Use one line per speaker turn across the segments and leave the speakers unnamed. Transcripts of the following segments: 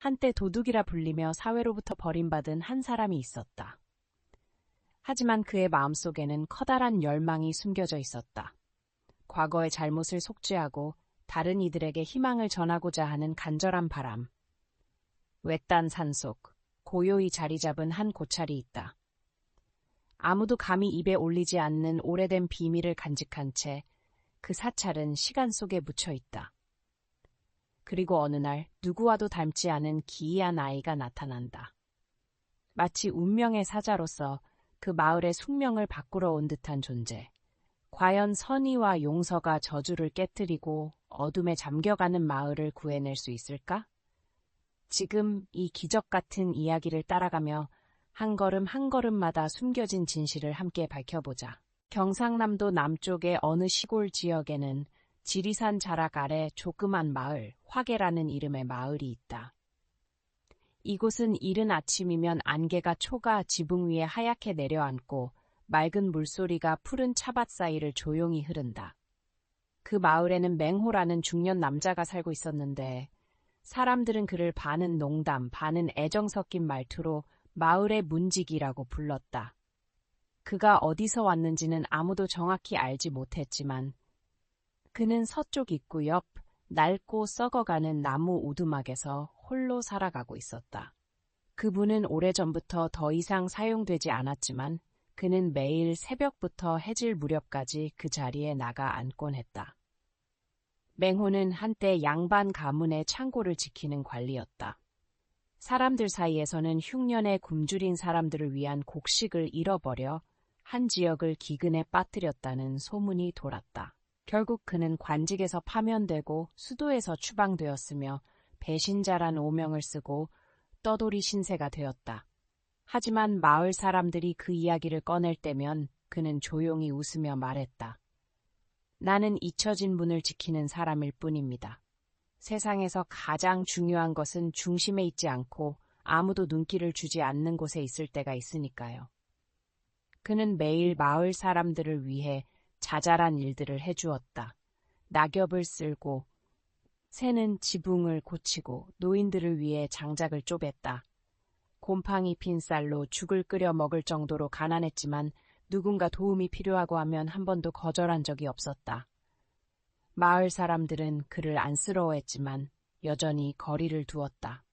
한때 도둑이라 불리며 사회로부터 버림받은 한 사람이 있었다. 하지만 그의 마음속에는 커다란 열망이 숨겨져 있었다. 과거의 잘못을 속죄하고 다른 이들에게 희망을 전하고자 하는 간절한 바람. 외딴 산속, 고요히 자리 잡은 한 고찰이 있다. 아무도 감히 입에 올리지 않는 오래된 비밀을 간직한 채 그 사찰은 시간 속에 묻혀 있다. 그리고 어느 날 누구와도 닮지 않은 기이한 아이가 나타난다. 마치 운명의 사자로서 그 마을의 숙명을 바꾸러 온 듯한 존재. 과연 선의와 용서가 저주를 깨뜨리고 어둠에 잠겨가는 마을을 구해낼 수 있을까? 지금 이 기적 같은 이야기를 따라가며 한 걸음 한 걸음마다 숨겨진 진실을 함께 밝혀보자. 경상남도 남쪽의 어느 시골 지역에는 지리산 자락 아래 조그만 마을, 화계라는 이름의 마을이 있다. 이곳은 이른 아침이면 안개가 초가 지붕 위에 하얗게 내려앉고 맑은 물소리가 푸른 차밭 사이를 조용히 흐른다. 그 마을에는 맹호라는 중년 남자가 살고 있었는데 사람들은 그를 반은 농담, 반은 애정 섞인 말투로 마을의 문지기라고 불렀다. 그가 어디서 왔는지는 아무도 정확히 알지 못했지만 그는 서쪽 입구 옆 낡고 썩어가는 나무 오두막에서 홀로 살아가고 있었다. 그분은 오래전부터 더 이상 사용되지 않았지만 그는 매일 새벽부터 해질 무렵까지 그 자리에 나가 앉곤 했다. 맹호는 한때 양반 가문의 창고를 지키는 관리였다. 사람들 사이에서는 흉년에 굶주린 사람들을 위한 곡식을 잃어버려 한 지역을 기근에 빠뜨렸다는 소문이 돌았다. 결국 그는 관직에서 파면되고 수도에서 추방되었으며 배신자란 오명을 쓰고 떠돌이 신세가 되었다. 하지만 마을 사람들이 그 이야기를 꺼낼 때면 그는 조용히 웃으며 말했다. 나는 잊혀진 분을 지키는 사람일 뿐입니다. 세상에서 가장 중요한 것은 중심에 있지 않고 아무도 눈길을 주지 않는 곳에 있을 때가 있으니까요. 그는 매일 마을 사람들을 위해 자잘한 일들을 해주었다. 낙엽을 쓸고, 새는 지붕을 고치고 노인들을 위해 장작을 쪼갰다. 곰팡이 핀 쌀로 죽을 끓여 먹을 정도로 가난했지만 누군가 도움이 필요하고 하면 한 번도 거절한 적이 없었다. 마을 사람들은 그를 안쓰러워했지만 여전히 거리를 두었다.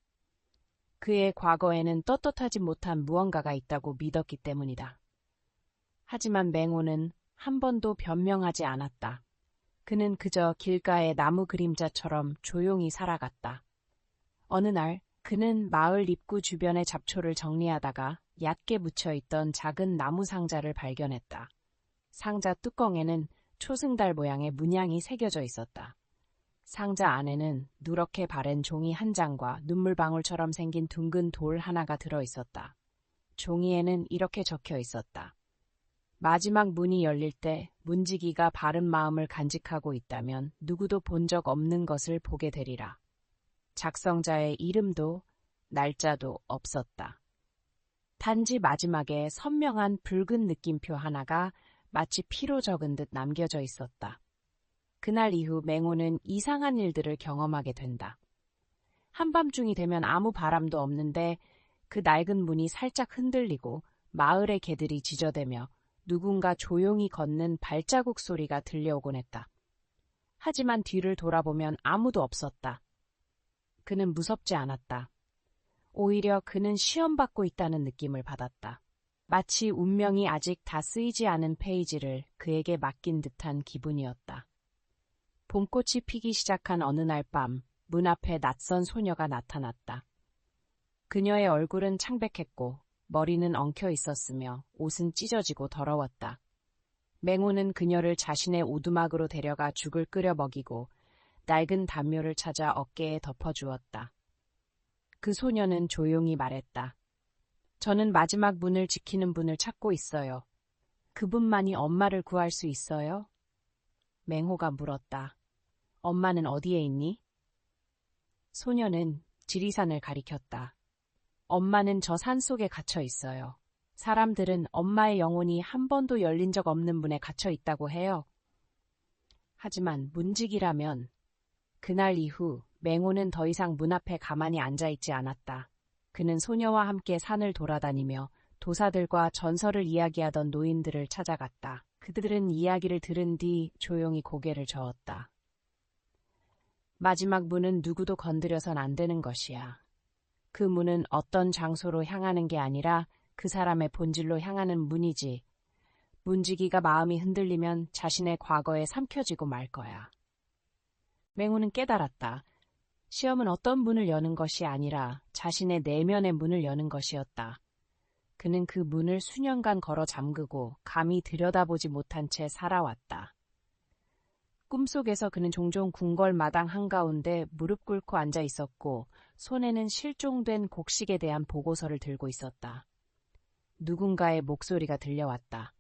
그의 과거에는 떳떳하지 못한 무언가가 있다고 믿었기 때문이다. 하지만 맹호는 한 번도 변명하지 않았다. 그는 그저 길가의 나무 그림자처럼 조용히 살아갔다. 어느 날 그는 마을 입구 주변의 잡초를 정리하다가 얕게 묻혀있던 작은 나무 상자를 발견했다. 상자 뚜껑에는 초승달 모양의 문양이 새겨져 있었다. 상자 안에는 누렇게 바랜 종이 한 장과 눈물방울처럼 생긴 둥근 돌 하나가 들어있었다. 종이에는 이렇게 적혀 있었다. 마지막 문이 열릴 때 문지기가 바른 마음을 간직하고 있다면 누구도 본 적 없는 것을 보게 되리라. 작성자의 이름도 날짜도 없었다. 단지 마지막에 선명한 붉은 느낌표 하나가 마치 피로 적은 듯 남겨져 있었다. 그날 이후 맹호는 이상한 일들을 경험하게 된다. 한밤중이 되면 아무 바람도 없는데 그 낡은 문이 살짝 흔들리고 마을의 개들이 짖어대며 누군가 조용히 걷는 발자국 소리가 들려오곤 했다. 하지만 뒤를 돌아보면 아무도 없었다. 그는 무섭지 않았다. 오히려 그는 시험받고 있다는 느낌을 받았다. 마치 운명이 아직 다 쓰이지 않은 페이지를 그에게 맡긴 듯한 기분이었다. 봄꽃이 피기 시작한 어느 날 밤, 문 앞에 낯선 소녀가 나타났다. 그녀의 얼굴은 창백했고 머리는 엉켜 있었으며 옷은 찢어지고 더러웠다. 맹호는 그녀를 자신의 오두막으로 데려가 죽을 끓여 먹이고 낡은 담요를 찾아 어깨에 덮어주었다. 그 소녀는 조용히 말했다. 저는 마지막 문을 지키는 분을 찾고 있어요. 그분만이 엄마를 구할 수 있어요? 맹호가 물었다. 엄마는 어디에 있니? 소녀는 지리산을 가리켰다. 엄마는 저 산속에 갇혀 있어요. 사람들은 엄마의 영혼이 한 번도 열린 적 없는 문에 갇혀 있다고 해요. 하지만 문지기라면 그날 이후 맹호는 더 이상 문 앞에 가만히 앉아있지 않았다. 그는 소녀와 함께 산을 돌아다니며 도사들과 전설을 이야기하던 노인들을 찾아갔다. 그들은 이야기를 들은 뒤 조용히 고개를 저었다. 마지막 문은 누구도 건드려선 안 되는 것이야. 그 문은 어떤 장소로 향하는 게 아니라 그 사람의 본질로 향하는 문이지. 문지기가 마음이 흔들리면 자신의 과거에 삼켜지고 말 거야. 맹호는 깨달았다. 시험은 어떤 문을 여는 것이 아니라 자신의 내면의 문을 여는 것이었다. 그는 그 문을 수년간 걸어 잠그고 감히 들여다보지 못한 채 살아왔다. 꿈속에서 그는 종종 궁궐 마당 한가운데 무릎 꿇고 앉아 있었고 손에는 실종된 곡식에 대한 보고서를 들고 있었다. 누군가의 목소리가 들려왔다.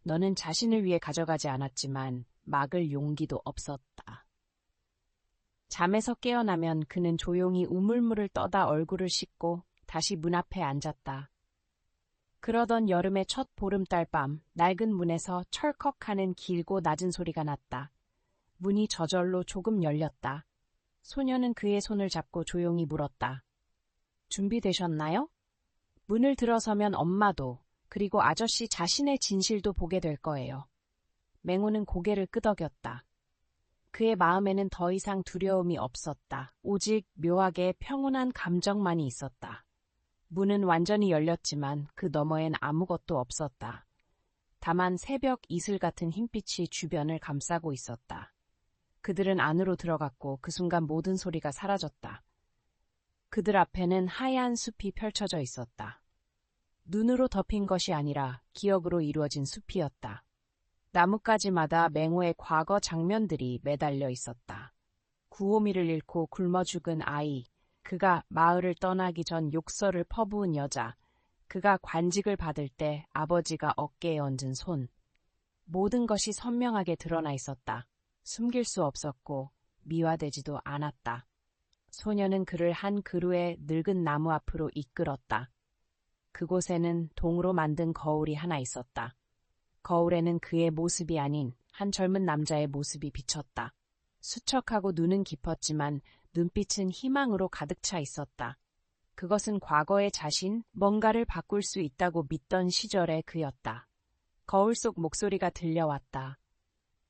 너는 자신을 위해 가져가지 않았지만 막을 용기도 없었다. 잠에서 깨어나면 그는 조용히 우물물을 떠다 얼굴을 씻고 다시 문 앞에 앉았다. 그러던 여름의 첫 보름달 밤 낡은 문에서 철컥하는 길고 낮은 소리가 났다. 문이 저절로 조금 열렸다. 소녀는 그의 손을 잡고 조용히 물었다. 준비되셨나요? 문을 들어서면 엄마도 그리고 아저씨 자신의 진실도 보게 될 거예요. 맹호는 고개를 끄덕였다. 그의 마음에는 더 이상 두려움이 없었다. 오직 묘하게 평온한 감정만이 있었다. 문은 완전히 열렸지만 그 너머엔 아무것도 없었다. 다만 새벽 이슬 같은 흰빛이 주변을 감싸고 있었다. 그들은 안으로 들어갔고 그 순간 모든 소리가 사라졌다. 그들 앞에는 하얀 숲이 펼쳐져 있었다. 눈으로 덮인 것이 아니라 기억으로 이루어진 숲이었다. 나뭇가지마다 맹호의 과거 장면들이 매달려 있었다. 구호미를 잃고 굶어 죽은 아이, 그가 마을을 떠나기 전 욕설을 퍼부은 여자, 그가 관직을 받을 때 아버지가 어깨에 얹은 손. 모든 것이 선명하게 드러나 있었다. 숨길 수 없었고 미화되지도 않았다. 소녀는 그를 한 그루의 늙은 나무 앞으로 이끌었다. 그곳에는 동으로 만든 거울이 하나 있었다. 거울에는 그의 모습이 아닌 한 젊은 남자의 모습이 비쳤다. 수척하고 눈은 깊었지만 눈빛은 희망으로 가득 차 있었다. 그것은 과거의 자신, 뭔가를 바꿀 수 있다고 믿던 시절의 그였다. 거울 속 목소리가 들려왔다.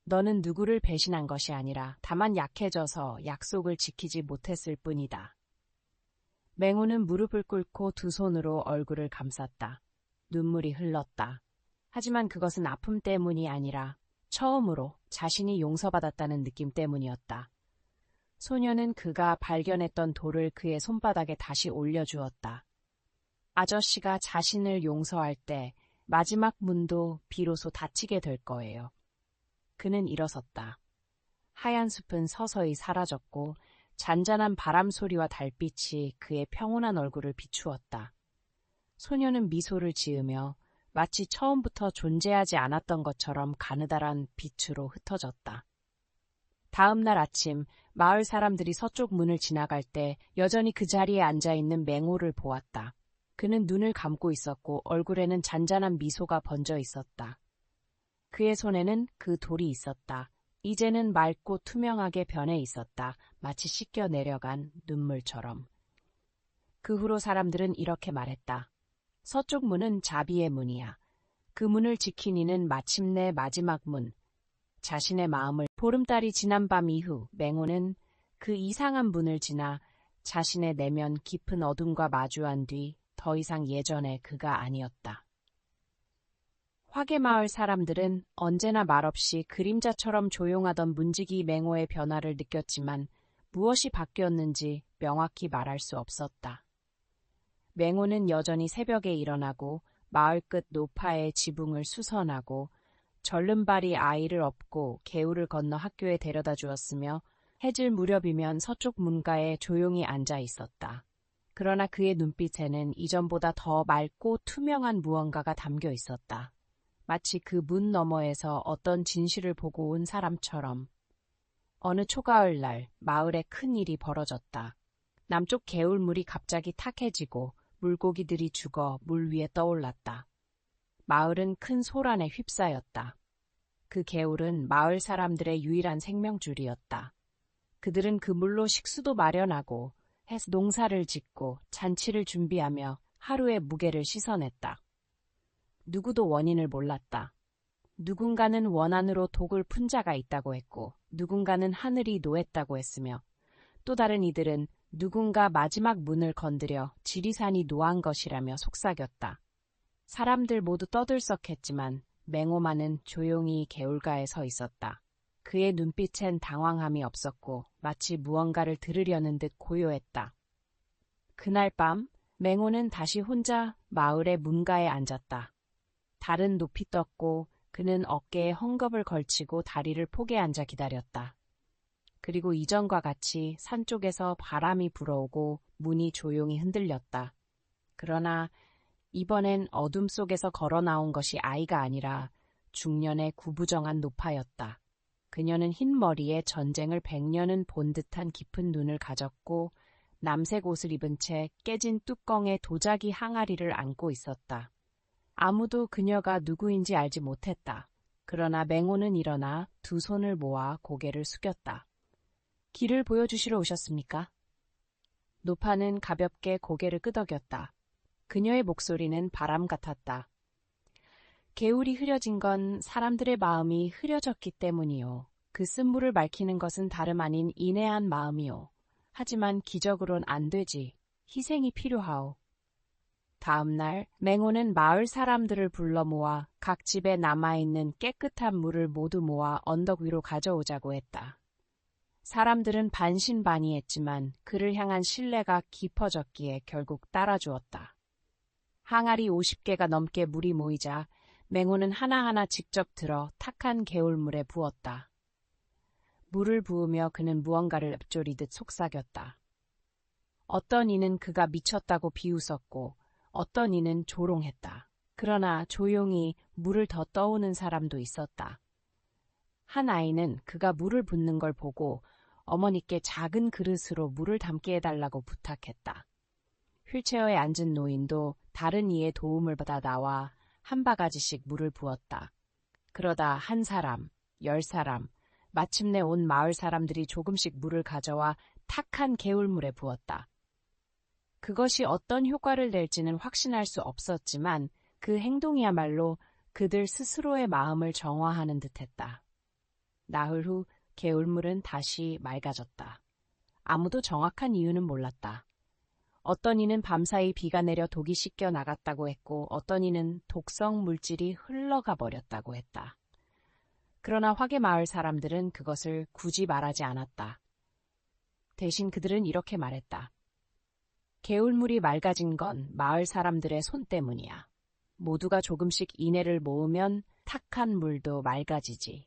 너는 누구를 배신한 것이 아니라 다만 약해져서 약속을 지키지 못했을 뿐이다. 맹호는 무릎을 꿇고 두 손으로 얼굴을 감쌌다. 눈물이 흘렀다. 하지만 그것은 아픔 때문이 아니라 처음으로 자신이 용서받았다는 느낌 때문이었다. 소녀는 그가 발견했던 돌을 그의 손바닥에 다시 올려주었다. 아저씨가 자신을 용서할 때 마지막 문도 비로소 닫히게 될 거예요. 그는 일어섰다. 하얀 숲은 서서히 사라졌고 잔잔한 바람 소리와 달빛이 그의 평온한 얼굴을 비추었다. 소녀는 미소를 지으며 마치 처음부터 존재하지 않았던 것처럼 가느다란 빛으로 흩어졌다. 다음 날 아침 마을 사람들이 서쪽 문을 지나갈 때 여전히 그 자리에 앉아있는 맹호를 보았다. 그는 눈을 감고 있었고 얼굴에는 잔잔한 미소가 번져 있었다. 그의 손에는 그 돌이 있었다. 이제는 맑고 투명하게 변해 있었다. 마치 씻겨 내려간 눈물처럼. 그 후로 사람들은 이렇게 말했다. 서쪽 문은 자비의 문이야. 그 문을 지킨 이는 마침내 마지막 문. 자신의 마음을 보름달이 지난 밤 이후 맹호는 그 이상한 문을 지나 자신의 내면 깊은 어둠과 마주한 뒤 더 이상 예전의 그가 아니었다. 화계마을 사람들은 언제나 말없이 그림자처럼 조용하던 문지기 맹호의 변화를 느꼈지만 무엇이 바뀌었는지 명확히 말할 수 없었다. 맹호는 여전히 새벽에 일어나고 마을 끝 노파의 지붕을 수선하고 절름발이 아이를 업고 개울을 건너 학교에 데려다 주었으며 해질 무렵이면 서쪽 문가에 조용히 앉아 있었다. 그러나 그의 눈빛에는 이전보다 더 맑고 투명한 무언가가 담겨 있었다. 마치 그 문 너머에서 어떤 진실을 보고 온 사람처럼. 어느 초가을 날 마을에 큰 일이 벌어졌다. 남쪽 개울물이 갑자기 탁해지고 물고기들이 죽어 물 위에 떠올랐다. 마을은 큰 소란에 휩싸였다. 그 개울은 마을 사람들의 유일한 생명줄이었다. 그들은 그 물로 식수도 마련하고 농사를 짓고 잔치를 준비하며 하루의 무게를 씻어냈다. 누구도 원인을 몰랐다. 누군가는 원한으로 독을 푼 자가 있다고 했고 누군가는 하늘이 노했다고 했으며 또 다른 이들은 누군가 마지막 문을 건드려 지리산이 노한 것이라며 속삭였다. 사람들 모두 떠들썩했지만 맹호만은 조용히 개울가에 서 있었다. 그의 눈빛엔 당황함이 없었고 마치 무언가를 들으려는 듯 고요했다. 그날 밤 맹호는 다시 혼자 마을의 문가에 앉았다. 달은 높이 떴고 그는 어깨에 헝겊을 걸치고 다리를 포개 앉아 기다렸다. 그리고 이전과 같이 산 쪽에서 바람이 불어오고 문이 조용히 흔들렸다. 그러나 이번엔 어둠 속에서 걸어 나온 것이 아이가 아니라 중년의 구부정한 노파였다. 그녀는 흰 머리에 전쟁을 100년은 본 듯한 깊은 눈을 가졌고 남색 옷을 입은 채 깨진 뚜껑에 도자기 항아리를 안고 있었다. 아무도 그녀가 누구인지 알지 못했다. 그러나 맹호는 일어나 두 손을 모아 고개를 숙였다. 길을 보여주시러 오셨습니까? 노파는 가볍게 고개를 끄덕였다. 그녀의 목소리는 바람 같았다. 개울이 흐려진 건 사람들의 마음이 흐려졌기 때문이요. 그 쓴물을 맑히는 것은 다름 아닌 인내한 마음이요. 하지만 기적으론 안 되지. 희생이 필요하오. 다음 날 맹호는 마을 사람들을 불러 모아 각 집에 남아있는 깨끗한 물을 모두 모아 언덕 위로 가져오자고 했다. 사람들은 반신반의했지만 그를 향한 신뢰가 깊어졌기에 결국 따라주었다. 항아리 50개가 넘게 물이 모이자 맹호는 하나하나 직접 들어 탁한 개울물에 부었다. 물을 부으며 그는 무언가를 읊조리듯 속삭였다. 어떤 이는 그가 미쳤다고 비웃었고 어떤 이는 조롱했다. 그러나 조용히 물을 더 떠오는 사람도 있었다. 한 아이는 그가 물을 붓는 걸 보고 어머니께 작은 그릇으로 물을 담게 해달라고 부탁했다. 휠체어에 앉은 노인도 다른 이의 도움을 받아 나와 한 바가지씩 물을 부었다. 그러다 한 사람, 10사람, 마침내 온 마을 사람들이 조금씩 물을 가져와 탁한 개울물에 부었다. 그것이 어떤 효과를 낼지는 확신할 수 없었지만 그 행동이야말로 그들 스스로의 마음을 정화하는 듯했다. 나흘 후 개울물은 다시 맑아졌다. 아무도 정확한 이유는 몰랐다. 어떤 이는 밤사이 비가 내려 독이 씻겨 나갔다고 했고 어떤 이는 독성 물질이 흘러가 버렸다고 했다. 그러나 화계마을 사람들은 그것을 굳이 말하지 않았다. 대신 그들은 이렇게 말했다. 개울물이 맑아진 건 마을 사람들의 손 때문이야. 모두가 조금씩 인애를 모으면 탁한 물도 맑아지지.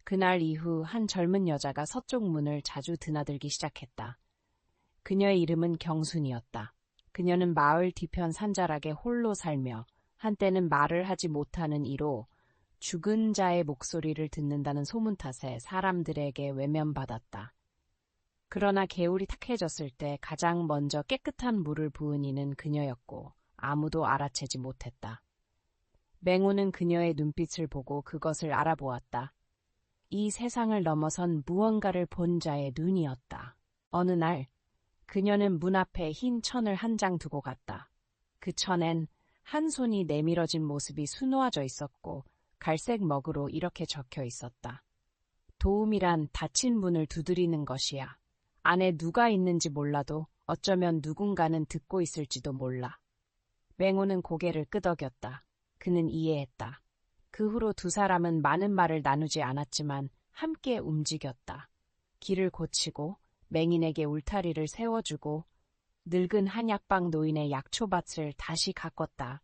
그날 이후 한 젊은 여자가 서쪽 문을 자주 드나들기 시작했다. 그녀의 이름은 경순이었다. 그녀는 마을 뒤편 산자락에 홀로 살며 한때는 말을 하지 못하는 이로 죽은 자의 목소리를 듣는다는 소문 탓에 사람들에게 외면받았다. 그러나 개울이 탁해졌을 때 가장 먼저 깨끗한 물을 부은 이는 그녀였고 아무도 알아채지 못했다. 맹호는 그녀의 눈빛을 보고 그것을 알아보았다. 이 세상을 넘어선 무언가를 본 자의 눈이었다. 어느 날 그녀는 문 앞에 흰 천을 한 장 두고 갔다. 그 천엔 한 손이 내밀어진 모습이 수놓아져 있었고 갈색 먹으로 이렇게 적혀 있었다. 도움이란 닫힌 문을 두드리는 것이야. 안에 누가 있는지 몰라도 어쩌면 누군가는 듣고 있을지도 몰라. 맹호는 고개를 끄덕였다. 그는 이해했다. 그 후로 두 사람은 많은 말을 나누지 않았지만 함께 움직였다. 길을 고치고 맹인에게 울타리를 세워주고 늙은 한약방 노인의 약초밭을 다시 가꿨다.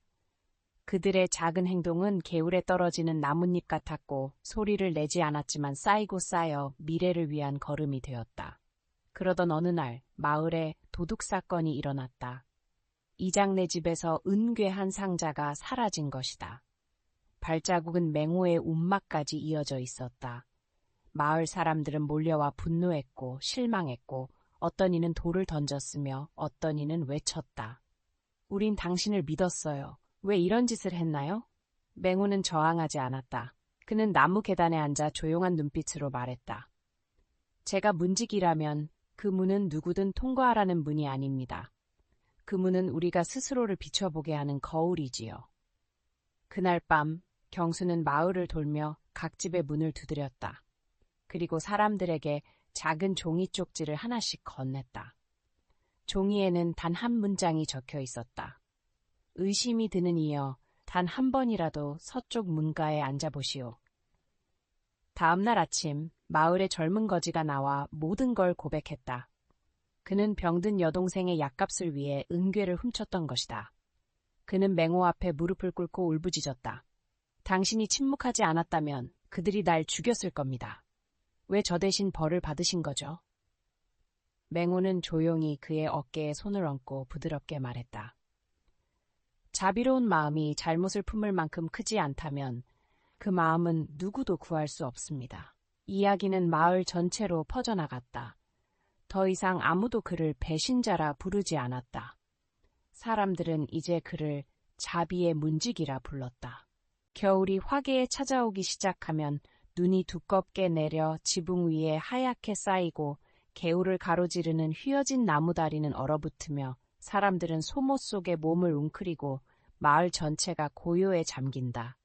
그들의 작은 행동은 개울에 떨어지는 나뭇잎 같았고 소리를 내지 않았지만 쌓이고 쌓여 미래를 위한 걸음이 되었다. 그러던 어느 날 마을에 도둑 사건이 일어났다. 이장네 집에서 은괴한 상자가 사라진 것이다. 발자국은 맹호의 움막까지 이어져 있었다. 마을 사람들은 몰려와 분노했고 실망했고 어떤 이는 돌을 던졌으며 어떤 이는 외쳤다. 우린 당신을 믿었어요. 왜 이런 짓을 했나요? 맹호는 저항하지 않았다. 그는 나무 계단에 앉아 조용한 눈빛으로 말했다. 제가 문직이라면 그 문은 누구든 통과하라는 문이 아닙니다. 그 문은 우리가 스스로를 비춰보게 하는 거울이지요. 그날 밤 경수는 마을을 돌며 각 집의 문을 두드렸다. 그리고 사람들에게 작은 종이 쪽지를 하나씩 건넸다. 종이에는 단 한 문장이 적혀 있었다. 의심이 드는 이여 단 한 번이라도 서쪽 문가에 앉아보시오. 다음 날 아침 마을의 젊은 거지가 나와 모든 걸 고백했다. 그는 병든 여동생의 약값을 위해 은괴를 훔쳤던 것이다. 그는 맹호 앞에 무릎을 꿇고 울부짖었다. 당신이 침묵하지 않았다면 그들이 날 죽였을 겁니다. 왜 저 대신 벌을 받으신 거죠? 맹호는 조용히 그의 어깨에 손을 얹고 부드럽게 말했다. 자비로운 마음이 잘못을 품을 만큼 크지 않다면 그 마음은 누구도 구할 수 없습니다. 이야기는 마을 전체로 퍼져나갔다. 더 이상 아무도 그를 배신자라 부르지 않았다. 사람들은 이제 그를 자비의 문직이라 불렀다. 겨울이 화개에 찾아오기 시작하면 눈이 두껍게 내려 지붕 위에 하얗게 쌓이고 개울을 가로지르는 휘어진 나무다리는 얼어붙으며 사람들은 소모 속에 몸을 웅크리고 마을 전체가 고요에 잠긴다.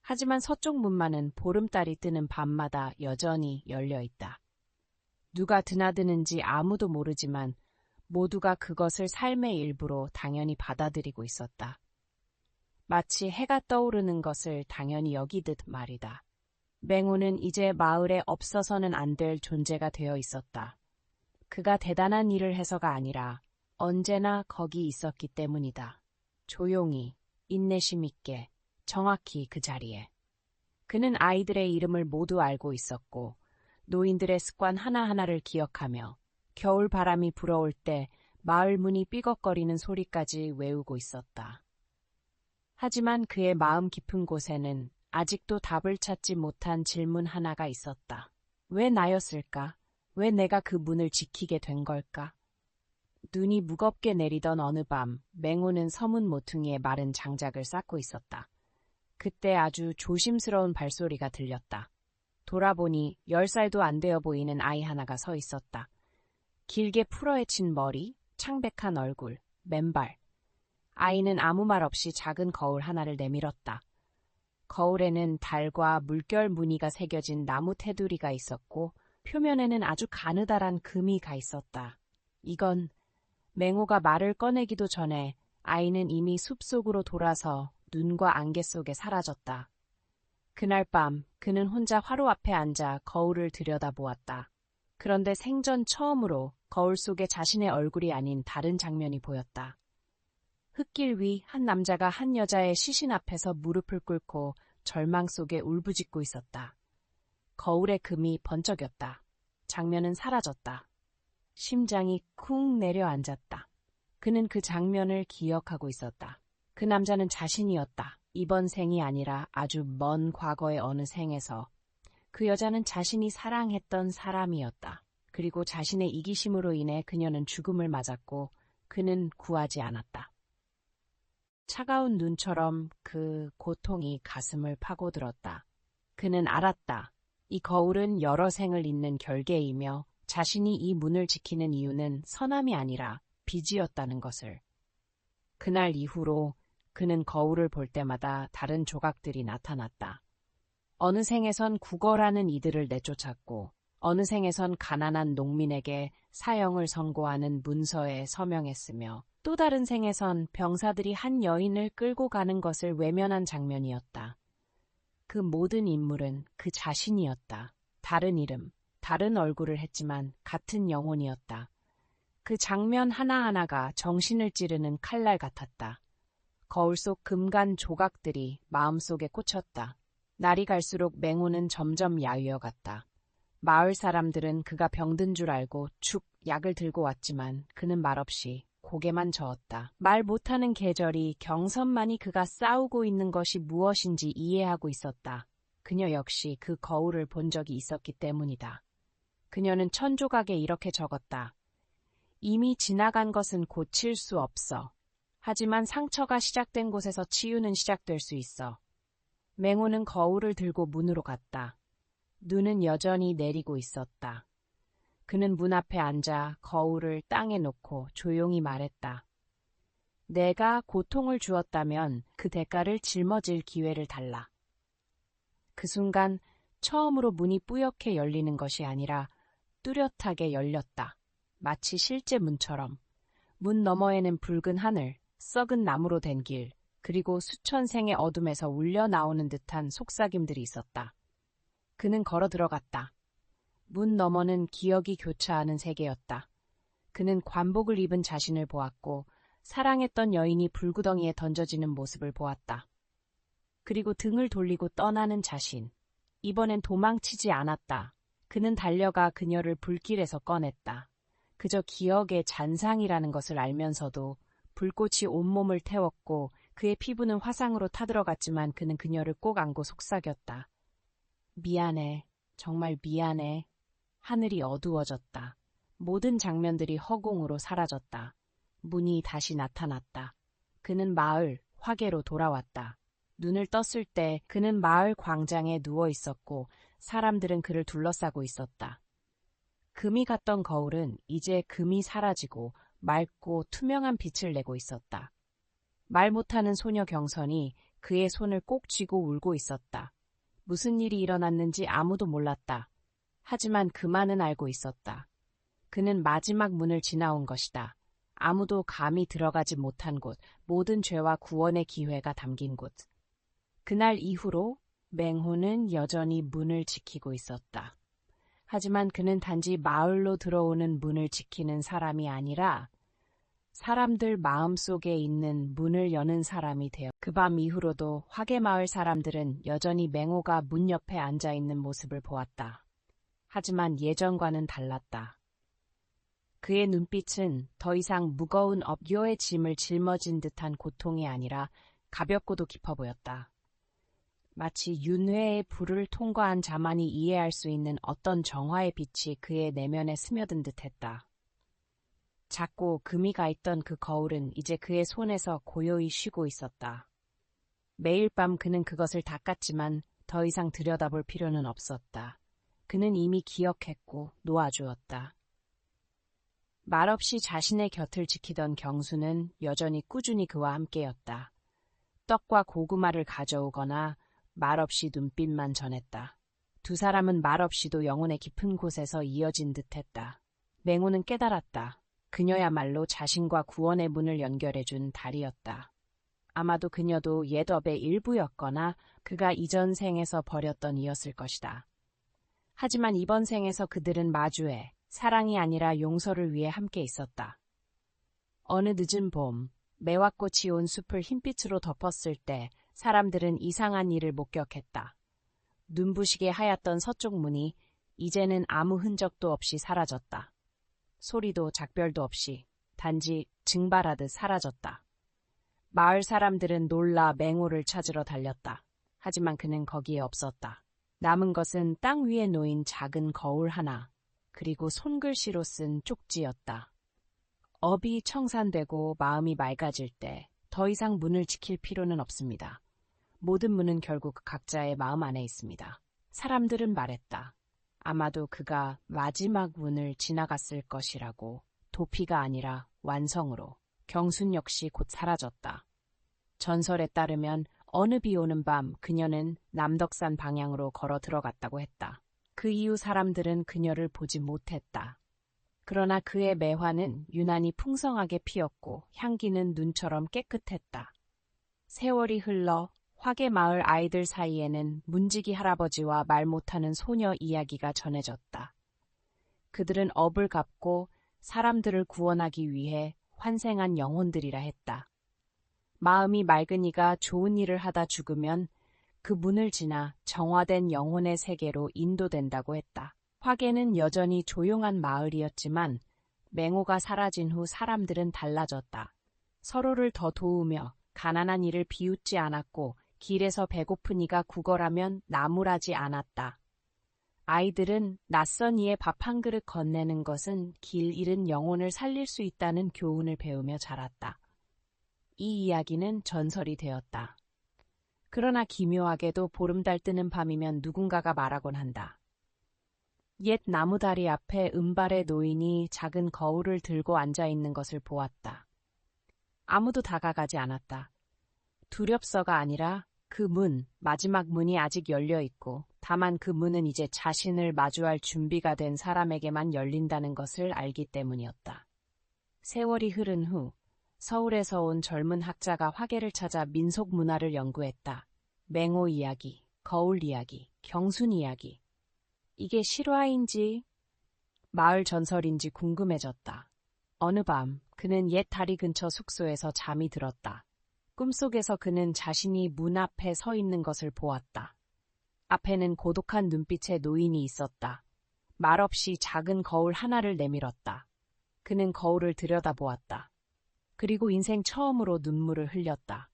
하지만 서쪽 문만은 보름달이 뜨는 밤마다 여전히 열려 있다. 누가 드나드는지 아무도 모르지만 모두가 그것을 삶의 일부로 당연히 받아들이고 있었다. 마치 해가 떠오르는 것을 당연히 여기듯 말이다. 맹호는 이제 마을에 없어서는 안 될 존재가 되어 있었다. 그가 대단한 일을 해서가 아니라 언제나 거기 있었기 때문이다. 조용히, 인내심 있게, 정확히 그 자리에. 그는 아이들의 이름을 모두 알고 있었고 노인들의 습관 하나하나를 기억하며 겨울 바람이 불어올 때 마을 문이 삐걱거리는 소리까지 외우고 있었다. 하지만 그의 마음 깊은 곳에는 아직도 답을 찾지 못한 질문 하나가 있었다. 왜 나였을까? 왜 내가 그 문을 지키게 된 걸까? 눈이 무겁게 내리던 어느 밤, 맹호는 서문 모퉁이에 마른 장작을 쌓고 있었다. 그때 아주 조심스러운 발소리가 들렸다. 돌아보니 10살도 안 되어 보이는 아이 하나가 서 있었다. 길게 풀어헤친 머리, 창백한 얼굴, 맨발. 아이는 아무 말 없이 작은 거울 하나를 내밀었다. 거울에는 달과 물결 무늬가 새겨진 나무 테두리가 있었고 표면에는 아주 가느다란 금이 가 있었다. 이건 맹호가 말을 꺼내기도 전에 아이는 이미 숲속으로 돌아서 눈과 안개 속에 사라졌다. 그날 밤 그는 혼자 화로 앞에 앉아 거울을 들여다보았다. 그런데 생전 처음으로 거울 속에 자신의 얼굴이 아닌 다른 장면이 보였다. 흙길 위 한 남자가 한 여자의 시신 앞에서 무릎을 꿇고 절망 속에 울부짖고 있었다. 거울의 금이 번쩍였다. 장면은 사라졌다. 심장이 쿵 내려앉았다. 그는 그 장면을 기억하고 있었다. 그 남자는 자신이었다. 이번 생이 아니라 아주 먼 과거의 어느 생에서 그 여자는 자신이 사랑했던 사람이었다. 그리고 자신의 이기심으로 인해 그녀는 죽음을 맞았고 그는 구하지 않았다. 차가운 눈처럼 그 고통이 가슴을 파고들었다. 그는 알았다. 이 거울은 여러 생을 잇는 결계이며 자신이 이 문을 지키는 이유는 선함이 아니라 빚이었다는 것을. 그날 이후로 그는 거울을 볼 때마다 다른 조각들이 나타났다. 어느 생에선 국어라는 이들을 내쫓았고 어느 생에선 가난한 농민에게 사형을 선고하는 문서에 서명했으며 또 다른 생에선 병사들이 한 여인을 끌고 가는 것을 외면한 장면이었다. 그 모든 인물은 그 자신이었다. 다른 이름, 다른 얼굴을 했지만 같은 영혼이었다. 그 장면 하나하나가 정신을 찌르는 칼날 같았다. 거울 속 금간 조각들이 마음속에 꽂혔다. 날이 갈수록 맹호는 점점 야위어갔다. 마을 사람들은 그가 병든 줄 알고 축 약을 들고 왔지만 그는 말없이 고개만 저었다. 말 못하는 계절이 경선만이 그가 싸우고 있는 것이 무엇인지 이해하고 있었다. 그녀 역시 그 거울을 본 적이 있었기 때문이다. 그녀는 천조각에 이렇게 적었다. 이미 지나간 것은 고칠 수 없어. 하지만 상처가 시작된 곳에서 치유는 시작될 수 있어. 맹호는 거울을 들고 문으로 갔다. 눈은 여전히 내리고 있었다. 그는 문 앞에 앉아 거울을 땅에 놓고 조용히 말했다. 내가 고통을 주었다면 그 대가를 짊어질 기회를 달라. 그 순간 처음으로 문이 뿌옇게 열리는 것이 아니라 뚜렷하게 열렸다. 마치 실제 문처럼. 문 너머에는 붉은 하늘, 썩은 나무로 된 길, 그리고 수천 생의 어둠에서 울려 나오는 듯한 속삭임들이 있었다. 그는 걸어 들어갔다. 문 너머는 기억이 교차하는 세계였다. 그는 관복을 입은 자신을 보았고 사랑했던 여인이 불구덩이에 던져지는 모습을 보았다. 그리고 등을 돌리고 떠나는 자신. 이번엔 도망치지 않았다. 그는 달려가 그녀를 불길에서 꺼냈다. 그저 기억의 잔상이라는 것을 알면서도 불꽃이 온몸을 태웠고 그의 피부는 화상으로 타들어갔지만 그는 그녀를 꼭 안고 속삭였다. 미안해. 정말 미안해. 하늘이 어두워졌다. 모든 장면들이 허공으로 사라졌다. 문이 다시 나타났다. 그는 마을, 화계로 돌아왔다. 눈을 떴을 때 그는 마을 광장에 누워 있었고 사람들은 그를 둘러싸고 있었다. 금이 갔던 거울은 이제 금이 사라지고 맑고 투명한 빛을 내고 있었다. 말 못하는 소녀 경선이 그의 손을 꼭 쥐고 울고 있었다. 무슨 일이 일어났는지 아무도 몰랐다. 하지만 그만은 알고 있었다. 그는 마지막 문을 지나온 것이다. 아무도 감히 들어가지 못한 곳, 모든 죄와 구원의 기회가 담긴 곳. 그날 이후로 맹호는 여전히 문을 지키고 있었다. 하지만 그는 단지 마을로 들어오는 문을 지키는 사람이 아니라 사람들 마음속에 있는 문을 여는 사람이 되어 그 밤 이후로도 화계마을 사람들은 여전히 맹호가 문 옆에 앉아있는 모습을 보았다. 하지만 예전과는 달랐다. 그의 눈빛은 더 이상 무거운 업교의 짐을 짊어진 듯한 고통이 아니라 가볍고도 깊어 보였다. 마치 윤회의 불을 통과한 자만이 이해할 수 있는 어떤 정화의 빛이 그의 내면에 스며든 듯했다. 작고 금이 가 있던 그 거울은 이제 그의 손에서 고요히 쉬고 있었다. 매일 밤 그는 그것을 닦았지만 더 이상 들여다볼 필요는 없었다. 그는 이미 기억했고 놓아주었다. 말없이 자신의 곁을 지키던 경수는 여전히 꾸준히 그와 함께였다. 떡과 고구마를 가져오거나 말없이 눈빛만 전했다. 두 사람은 말없이도 영혼의 깊은 곳에서 이어진 듯했다. 맹호는 깨달았다. 그녀야말로 자신과 구원의 문을 연결해준 달이었다. 아마도 그녀도 옛업의 일부였거나 그가 이전 생에서 버렸던 이였을 것이다. 하지만 이번 생에서 그들은 마주해 사랑이 아니라 용서를 위해 함께 있었다. 어느 늦은 봄, 매화꽃이 온 숲을 흰빛으로 덮었을 때 사람들은 이상한 일을 목격했다. 눈부시게 하얗던 서쪽 문이 이제는 아무 흔적도 없이 사라졌다. 소리도 작별도 없이 단지 증발하듯 사라졌다. 마을 사람들은 놀라 맹호를 찾으러 달렸다. 하지만 그는 거기에 없었다. 남은 것은 땅 위에 놓인 작은 거울 하나, 그리고 손글씨로 쓴 쪽지였다. 업이 청산되고 마음이 맑아질 때 더 이상 문을 지킬 필요는 없습니다. 모든 문은 결국 각자의 마음 안에 있습니다. 사람들은 말했다. 아마도 그가 마지막 문을 지나갔을 것이라고. 도피가 아니라 완성으로. 경순 역시 곧 사라졌다. 전설에 따르면 어느 비 오는 밤 그녀는 남덕산 방향으로 걸어 들어갔다고 했다. 그 이후 사람들은 그녀를 보지 못했다. 그러나 그의 매화는 유난히 풍성하게 피었고 향기는 눈처럼 깨끗했다. 세월이 흘러 화계마을 아이들 사이에는 문지기 할아버지와 말 못하는 소녀 이야기가 전해졌다. 그들은 업을 갚고 사람들을 구원하기 위해 환생한 영혼들이라 했다. 마음이 맑은 이가 좋은 일을 하다 죽으면 그 문을 지나 정화된 영혼의 세계로 인도된다고 했다. 화계는 여전히 조용한 마을이었지만 맹호가 사라진 후 사람들은 달라졌다. 서로를 더 도우며 가난한 이를 비웃지 않았고 길에서 배고픈 이가 구걸하면 나무라지 않았다. 아이들은 낯선 이의 밥 한 그릇 건네는 것은 길 잃은 영혼을 살릴 수 있다는 교훈을 배우며 자랐다. 이 이야기는 전설이 되었다. 그러나 기묘하게도 보름달 뜨는 밤이면 누군가가 말하곤 한다. 옛 나무다리 앞에 은발의 노인이 작은 거울을 들고 앉아 있는 것을 보았다. 아무도 다가가지 않았다. 두렵서가 아니라 그 문, 마지막 문이 아직 열려 있고, 다만 그 문은 이제 자신을 마주할 준비가 된 사람에게만 열린다는 것을 알기 때문이었다. 세월이 흐른 후 서울에서 온 젊은 학자가 화계를 찾아 민속 문화를 연구했다. 맹호 이야기, 거울 이야기, 경순 이야기. 이게 실화인지 마을 전설인지 궁금해졌다. 어느 밤 그는 옛 다리 근처 숙소에서 잠이 들었다. 꿈속에서 그는 자신이 문 앞에 서 있는 것을 보았다. 앞에는 고독한 눈빛의 노인이 있었다. 말없이 작은 거울 하나를 내밀었다. 그는 거울을 들여다보았다. 그리고 인생 처음으로 눈물을 흘렸다.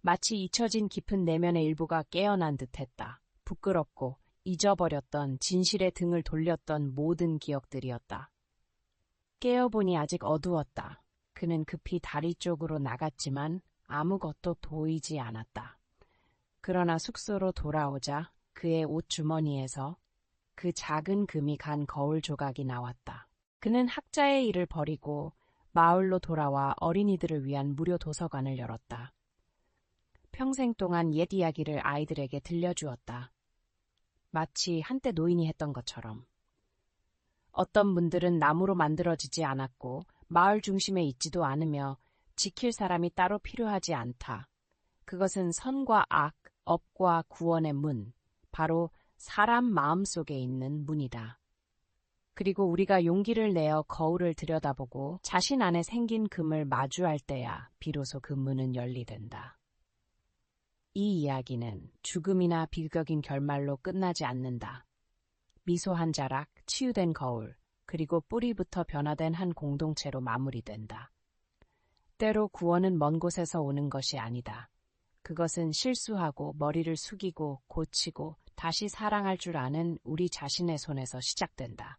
마치 잊혀진 깊은 내면의 일부가 깨어난 듯했다. 부끄럽고 잊어버렸던 진실의 등을 돌렸던 모든 기억들이었다. 깨어보니 아직 어두웠다. 그는 급히 다리 쪽으로 나갔지만 아무것도 보이지 않았다. 그러나 숙소로 돌아오자 그의 옷 주머니에서 그 작은 금이 간 거울 조각이 나왔다. 그는 학자의 일을 버리고 마을로 돌아와 어린이들을 위한 무료 도서관을 열었다. 평생 동안 옛 이야기를 아이들에게 들려주었다. 마치 한때 노인이 했던 것처럼. 어떤 분들은 나무로 만들어지지 않았고 마을 중심에 있지도 않으며 지킬 사람이 따로 필요하지 않다. 그것은 선과 악, 업과 구원의 문, 바로 사람 마음속에 있는 문이다. 그리고 우리가 용기를 내어 거울을 들여다보고 자신 안에 생긴 금을 마주할 때야 비로소 그 문은 열리된다. 이 이야기는 죽음이나 비극적인 결말로 끝나지 않는다. 미소 한 자락, 치유된 거울, 그리고 뿌리부터 변화된 한 공동체로 마무리된다. 때로 구원은 먼 곳에서 오는 것이 아니다. 그것은 실수하고 머리를 숙이고 고치고 다시 사랑할 줄 아는 우리 자신의 손에서 시작된다.